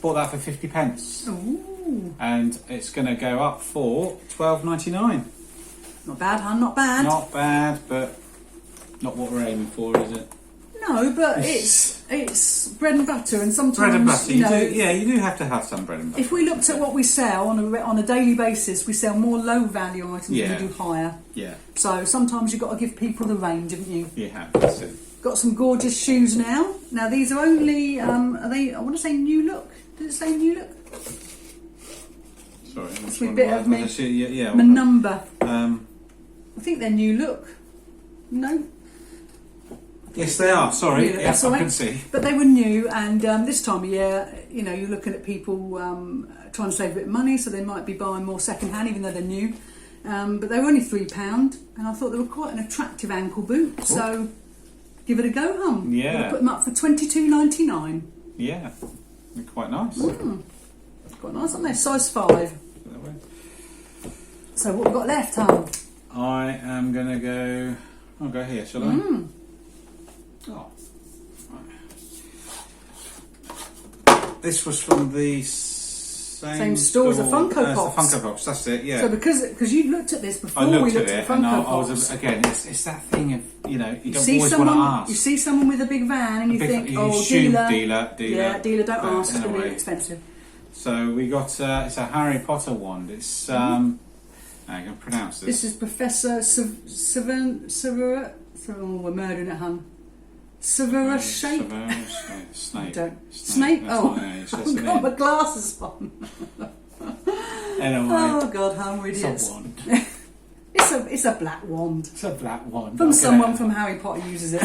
Bought that for 50p. Ooh, And it's going to go up for $12.99. not bad, hon. Not bad. Not bad, but not what we're aiming for, is it? No, but it's bread and butter, and sometimes Bread and butter. you know. You do have to have some bread and butter. If we looked at what we sell on a daily basis, we sell more low value items Yeah. than we do higher. Yeah, So sometimes you've got to give people the range, haven't you? you have. That's it. Got some gorgeous shoes now. Now these are only, are they? I want to say New Look. Did it say New Look? Sorry, That's a bit of me. Yeah. My number. I I think they're New Look. No, yes, they are. Sorry, Really, yeah, that's all I right. can see. but they were new. And this time of year, you know, you're looking at people trying to save a bit of money, so they might be buying more second hand, even though they're new. But they were only £3, and I thought they were quite an attractive ankle boot. So give it a go, hum. Yeah. We'll put them up for $22.99. Yeah, they're quite nice. Quite nice, aren't they? Size 5. So what we've got left, hum? I am going to go. I'll go here, shall I? Oh. Right. This was from the same store as the store Funko as Pops. The Funko Pops, that's it, yeah. So because you looked at this before I looked we at looked it at the and Funko I was Pops. again. It's that thing of you don't see always someone, want to ask. you see someone with a big van and you Big- think, you oh, assume dealer. dealer. Yeah, dealer, don't but ask, it's going to be anyway. expensive. So we got it's a Harry Potter wand. It's now I'm going to pronounce This is Professor Sever. Oh, we're murdering it, hun. Severe shape. Snake. Snake? That's Oh, not it, it's just I've an got N. my glasses on. Anyway, Oh God, how we're it's idiots. a wand. It's a black wand. It's a black wand. From Look at someone it. from Harry Potter uses it.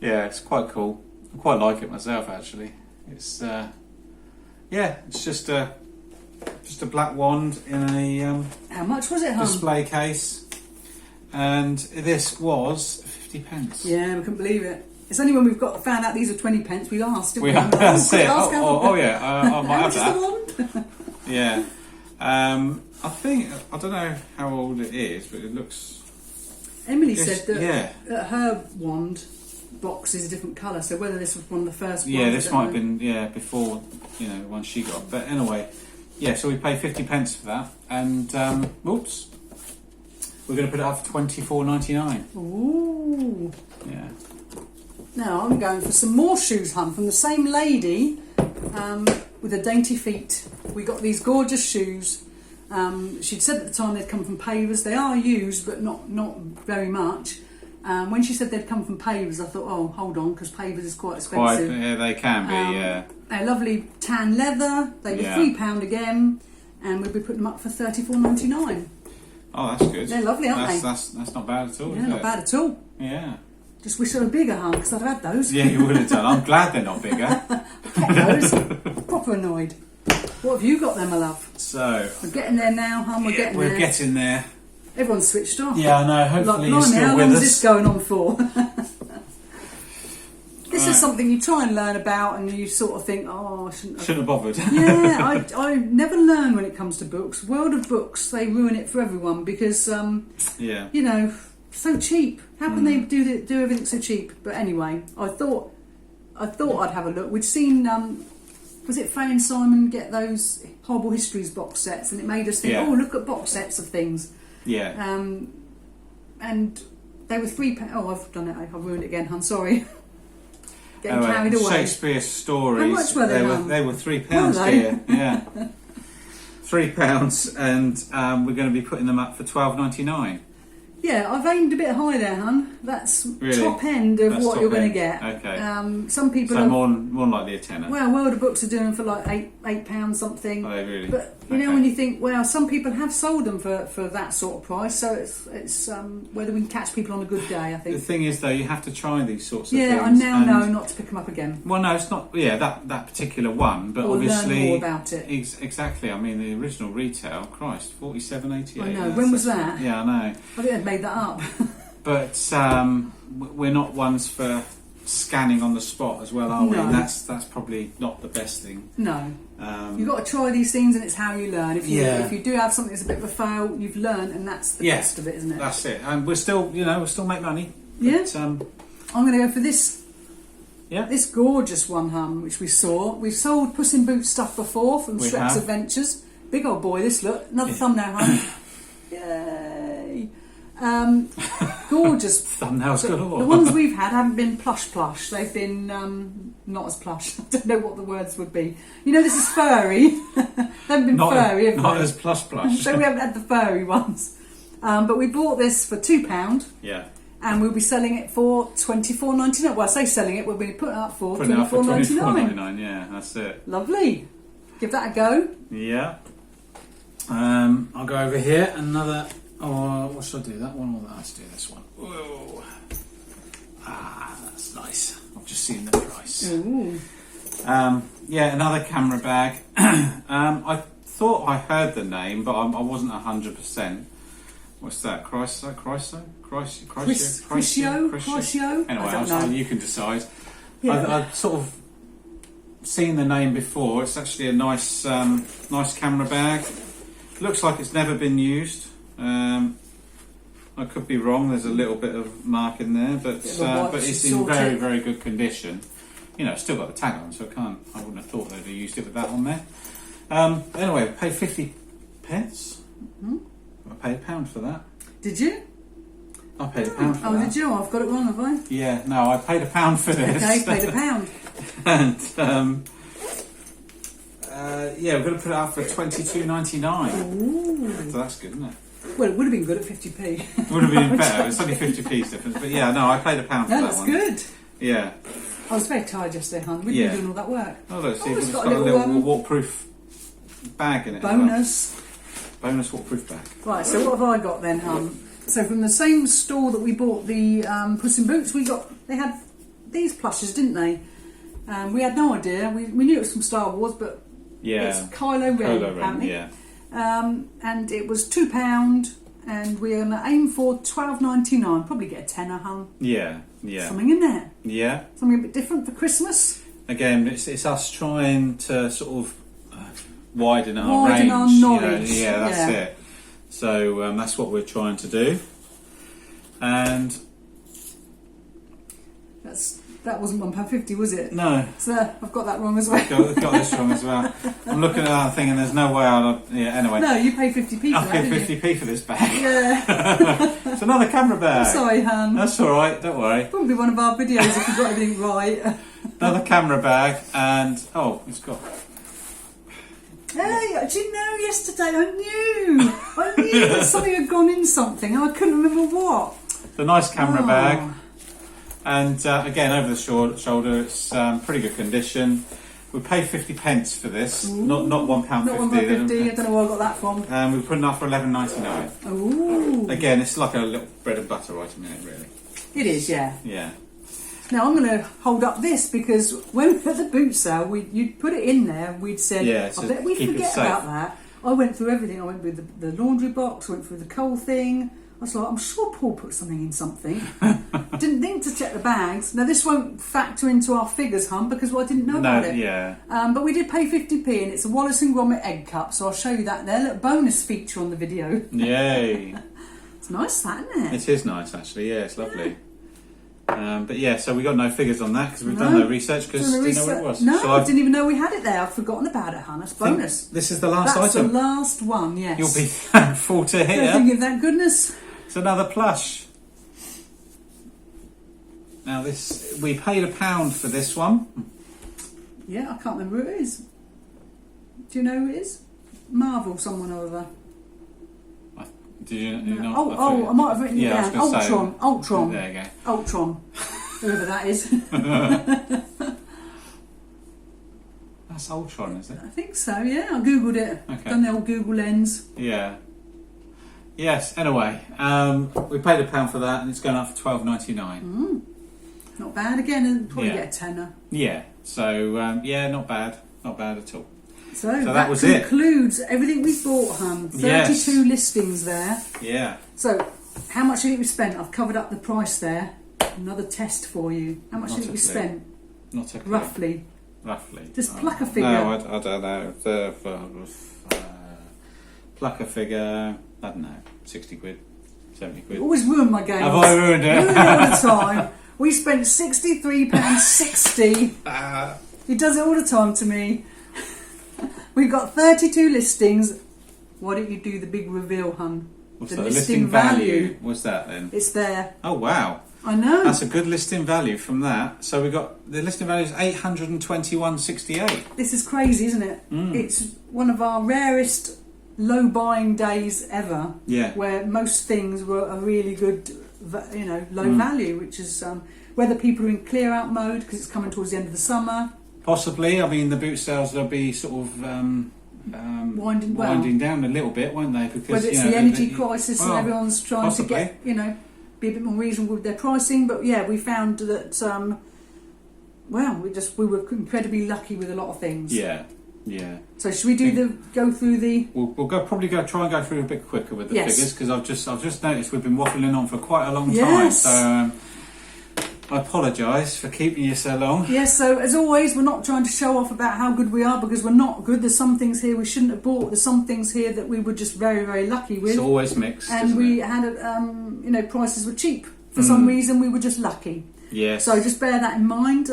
Yeah, it's quite cool. I quite like it myself, actually. It's it's just a black wand in a How much was it, hon? display case, and this was 50p. Yeah, we couldn't believe it. It's only when we've found out these are 20p we asked. Didn't we? That's it. Ask Oh yeah, I might how have much is that. the wand? Yeah, I don't know how old it is, but it looks. Emily Yes, said that, yeah. that her wand box is a different colour, so whether this was one of the first ones. Yeah, this I might don't have know. been before the one she got. But anyway, yeah. So we paid 50p for that, and oops, we're going to put it up for $24.99. Ooh. Yeah. Now I'm going for some more shoes, hun, from the same lady with the dainty feet. We got these gorgeous shoes. She'd said at the time they'd come from Pavers. They are used, but not very much. When she said they'd come from Pavers, I thought, oh, hold on, because Pavers is quite expensive. Yeah, they can be. Yeah. They're lovely tan leather. They were Yeah. £3 again, and we'll be putting them up for $34.99. Oh, that's good. They're lovely, aren't they? That's not bad at all. Yeah, is not it? bad at all. Yeah. Just wish they were bigger, hun, because I'd have had those. Yeah, you would have done. I'm glad they're not bigger. Get those. Proper annoyed. What have you got there, my love? So We're getting there now, hun. We're getting we're there. getting there. Everyone's switched off. Yeah, I know. Hopefully you're Blimey, still how with long is us. this going on for? This Right. is something you try and learn about, and you sort of think, oh, I shouldn't have. Shouldn't have bothered. Yeah, I never learn when it comes to books. World of Books, they ruin it for everyone because, Yeah. you know, so cheap. How can they do everything so cheap? But anyway, I thought I'd have a look. We'd seen, was it Faye and Simon get those Horrible Histories box sets, and it made us think, Yeah. oh, look at box sets of things. Yeah. And they were £3. Oh, I've done it. I've ruined it again, hun. Sorry. Getting Anyway, carried away. Shakespeare stories. How much were they, Mum? They were £3 Were they? here. Yeah. £3, and we're going to be putting them up for $12.99. Yeah, I've aimed a bit high there, hun. That's Really? top end of That's what top you're going end. to get. Okay. Some people So are. more likely a tenner. Well, World of Books are doing for like £8 something. Are they really? But you know, Okay. when you think, well, some people have sold them for that sort of price. So it's whether we can catch people on a good day. I The think. thing is, though, you have to try these sorts of Yeah, I things. now and- know not to pick them up again. Well, no, it's not. Yeah, that particular one, but Or obviously learn more about it. Exactly. I mean, the original retail, Christ, 47.88. I know. When was that? Yeah, I know. I think I'd made that up. But we're not ones for scanning on the spot as well, are we? No. That's probably not the best thing. No. You've got to try these things, and it's how you learn. If you do have something that's a bit of a fail, you've learned, and that's the Yeah. best of it, isn't it? That's it. And we'll still make money. Yeah. But, I'm going to go for this. Yeah. This gorgeous one, hun, which we saw. We've sold Puss in Boots stuff before from We Shrek's have. Adventures. Big old boy, this look. Another thumbnail, hun. Yay. Gorgeous. thumbnails galore. The ones we've had haven't been plush. They've been not as plush. I don't know what the words would be. You know, this is furry. They haven't been furry, have not they? as plush. So we haven't had the furry ones. But we bought this for £2. Yeah. And we'll be selling it for $24.99. Well, I say selling it, we'll be putting it up for Putting it up for $24.99. $24.99. Yeah, that's it. Lovely. Give that a go. Yeah. I'll go over here. Another. Oh, what should I do? That one or that? Let's do this one. Whoa. That's nice. I've just seen the price. Ooh. Yeah, another camera bag. I thought I heard the name, but I wasn't 100%. What's that? Chrysio? Anyway, I don't know. you can decide. Yeah. I've sort of seen the name before. It's actually a nice camera bag. Looks like it's never been used. I could be wrong. There's a little bit of mark in there, but it's in very, very good condition. You know, it's still got the tag on, so I wouldn't have thought they'd have used it with that on there. Anyway, I paid 50p. Mm-hmm. I paid £1 for that. Did you? I paid £1 for Oh, that. did you? I've got it wrong, have I? Yeah, no, I paid £1 for this. Okay, paid £1. And yeah, we're going to put it up for $22.99. Ooh. So that's good, isn't it? Well, it would have been good at 50p. Would have been better. It's only 50p difference, but yeah, no, I paid £1 for No, that that's one. good. Yeah. I was very tired yesterday, hon. We've Yeah. been doing all that work. Oh, look, see, Oh, it's got a little waterproof bag in it. as well. Bonus. Bonus waterproof bag. Right, so what have I got then, hon? So from the same store that we bought the Puss in Boots, they had these plushes, didn't they? We had no idea. We knew it was from Star Wars, but Yeah. it's Kylo Ren, Kylo Ren, apparently. yeah. And it was £2, and we're going to aim for $12.99. Probably get a tenner, hon. Yeah, yeah. Something in there. Yeah. Something a bit different for Christmas. Again, it's us trying to sort of widen our Widen range. our you know. knowledge, Yeah, that's yeah. it. So that's what we're trying to do. And That wasn't £1.50, was it? no, So I've got that wrong as well. got this wrong as well. I'm looking at that thing and there's no way I'll... Yeah, anyway. No, you paid 50p for I'll that, pay didn't you? 50p for this bag. Yeah. It's another camera bag. Sorry, hun. That's alright, don't worry. Probably one of our videos if you got everything right. Another camera bag and... Oh, it's got... Hey, do you know, yesterday I knew that something had gone in something and I couldn't remember what. The nice camera Oh. bag. And again, over the shoulder, it's pretty good condition. We paid 50p for this, not £1.50. Not £1.50, I don't know where I got that from. And we put it up for $11.99. Ooh. Again, it's like a little bread and butter item in it, really. It is, yeah. Yeah. Now I'm going to hold up this because when we were at the boot sale, you'd put it in there and we'd said, Yeah, I to bet we keep it forget safe. about that. I went through everything. I went with the laundry box, I went through the coal thing. I was like, I'm sure Paul put something in something. Didn't think to check the bags. Now this won't factor into our figures, hun, because I didn't know about it. Yeah. But we did pay 50p and it's a Wallace and Gromit egg cup, so I'll show you that there. Little bonus feature on the video. Yay. It's nice that, isn't it? It is nice, actually. Yeah, it's lovely. But yeah, so we got no figures on that because we've No. done no research because Doing we the didn't know what it was. No, So I didn't even know we had it there. I've forgotten about it, hun. That's think bonus. This is the last That's item. the last one, yes. You'll be thankful to Don't hear. think of that goodness. It's another plush. Now this, we paid £1 for this one. Yeah, I can't remember who it is. Do you know who it is? Marvel, someone or other. Did you not? I might have written it Yeah, I was down. gonna say- Ultron. There you go. Ultron. Whoever that is. That's Ultron, is it? I think so, yeah. I googled it. Okay. Done the old Google lens. Yeah. Yes. Anyway, we paid £1 for that, and it's going up for $12.99. Not bad again, and probably Yeah. get a tenner. Yeah. So yeah, not bad at all. So that was it. concludes everything we bought, hun. 32 Yes. listings there. Yeah. So, how much did we spent? I've covered up the price there. Another test for you. How much Not did a we clue. spend? Not a clue. Roughly. Roughly. Just pluck a figure. No, I don't know. Pluck a figure. I don't know. 60 quid, 70 quid. Always ruin my games. Have I ruined it? Ruin it all the time. We spent £63.60. He does it all the time to me. We've got 32 listings. Why don't you do the big reveal, hun? What's The that? listing value. What's that then? It's there. Oh wow. I know. That's a good listing value from that. So we got the listing value is 821.68. This is crazy, isn't it? It's one of our rarest low buying days ever. Yeah. Where most things were a really good, low value, which is whether people are in clear out mode because it's coming towards the end of the summer. Possibly. I mean, the boot sales will be sort of winding down a little bit, won't they? Because whether it's the energy crisis and everyone's trying to get, be a bit more reasonable with their pricing. But yeah, we found that we were incredibly lucky with a lot of things. Yeah. So should we go through the? We'll probably try and go through a bit quicker with the Yes. figures because I've just noticed we've been waffling on for quite a long time. Yes. So I apologise for keeping you so long. Yes, so as always, we're not trying to show off about how good we are because we're not good. There's some things here we shouldn't have bought. There's some things here that we were just very, very lucky with. It's always mixed, and isn't we it? had, prices were cheap. For some reason, we were just lucky. Yes. So just bear that in mind.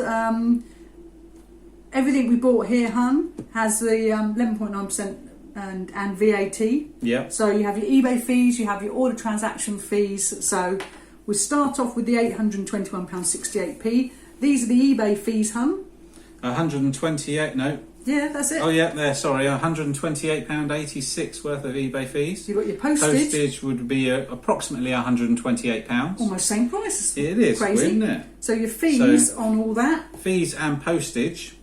Everything we bought here, hun, has the 11.9% and VAT. Yep. So you have your eBay fees, you have your order transaction fees. So we start off with the £821.68p. These are the eBay fees, hun. 128. No, Yeah, that's it. Oh yeah, there. Sorry, £128.86 worth of eBay fees. You've got your postage. Postage would be approximately £128. Almost same price. It is, Crazy. isn't it? So your fees on all that. Fees and postage.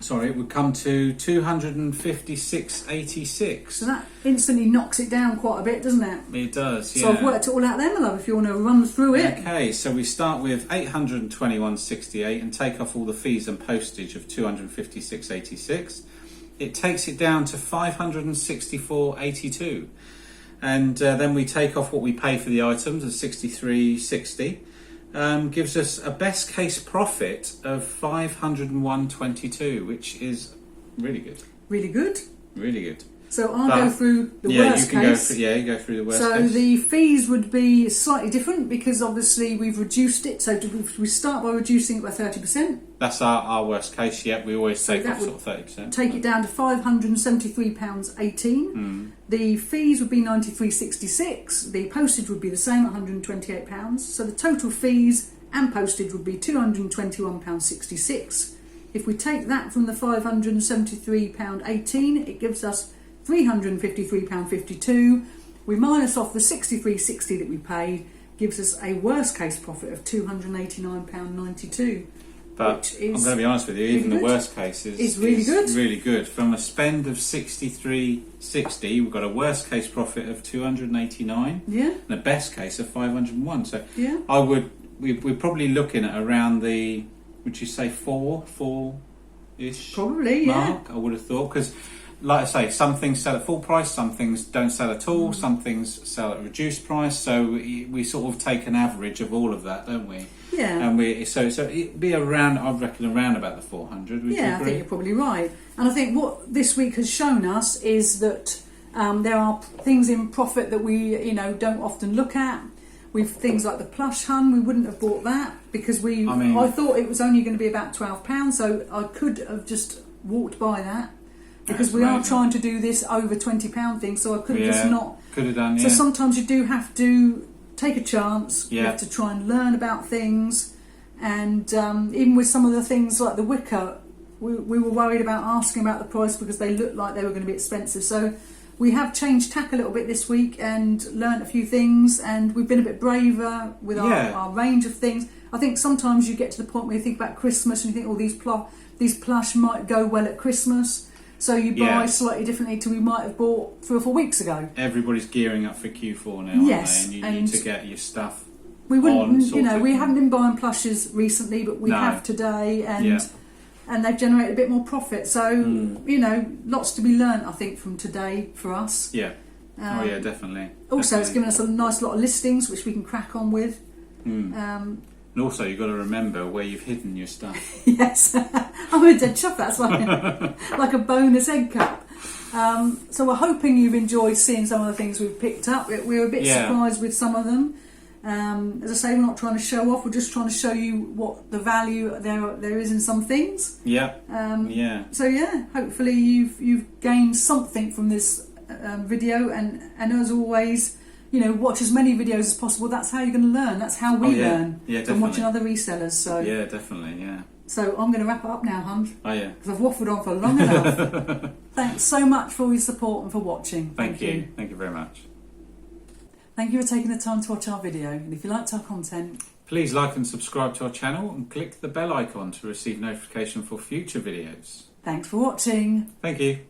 Sorry, it would come to £256.86. So that instantly knocks it down quite a bit, doesn't it? It does, yeah. So I've worked it all out there, my love, if you want to run through it. Okay, so we start with £821.68 and take off all the fees and postage of £256.86. It takes it down to £564.82. And then we take off what we pay for the items of £63.60. Gives us a best case profit of £501.22, which is really good. Really good. Really good. So I'll go through the worst case. You go through the worst so case. the fees would be slightly different because obviously we've reduced it. So we start by reducing it by 30%. That's our worst case. Yeah, we always take off sort of 30%. Take it down to £573.18. The fees would be £93.66. The postage would be the same, £128. So the total fees and postage would be £221.66. If we take that from the £573.18, it gives us £353.52. We minus off the £63.60 that we paid, gives us a worst case profit of £289.92. But I'm going to be honest with you, even the worst case is really good. Really good. From a spend of £63.60, we've got a worst case profit of £289. Yeah. And a best case of £501. So yeah. we're probably looking at around the, would you say four-ish probably, mark? Yeah. I would have thought, because like I say, some things sell at full price, some things don't sell at all, some things sell at reduced price. So we sort of take an average of all of that, don't we? Yeah. And so it'd be around, I reckon, around about the 400. Would you Yeah, I agree? think you're probably right. And I think what this week has shown us is that there are things in profit that we, don't often look at. We've things like the plush hun. We wouldn't have bought that because I thought it was only going to be about £12, so I could have just walked by that. Because we are trying to do this over £20 thing, so I could have just not. Could have done, yeah. So sometimes you do have to take a chance. Yeah. You have to try and learn about things. And even with some of the things like the wicker, we were worried about asking about the price because they looked like they were going to be expensive. So we have changed tack a little bit this week and learnt a few things, and we've been a bit braver with our range of things. I think sometimes you get to the point where you think about Christmas and you think, these plush might go well at Christmas. So you buy slightly differently to we might have bought 3 or 4 weeks ago. Everybody's gearing up for Q4 now, aren't they? And you need to get your stuff. We wouldn't, we haven't been buying plushes recently, but we have today, and they've generated a bit more profit. So lots to be learnt, I think, from today for us. Yeah. Definitely. Also, it's given us a nice lot of listings which we can crack on with. And also, you've got to remember where you've hidden your stuff. Yes, I'm a dead chuff. That's like a bonus egg cup. So we're hoping you've enjoyed seeing some of the things we've picked up. We were a bit surprised with some of them. As I say, we're not trying to show off. We're just trying to show you what the value there is in some things. Yeah. So hopefully you've gained something from this video, and as always, watch as many videos as possible. That's how you're going to learn. That's how we learn from watching other resellers. So yeah, definitely, yeah. So I'm going to wrap it up now, Hunt. Oh yeah. Because I've waffled on for long enough. Thanks so much for all your support and for watching. Thank you. Thank you very much. Thank you for taking the time to watch our video. And if you liked our content, please like and subscribe to our channel and click the bell icon to receive notification for future videos. Thanks for watching. Thank you.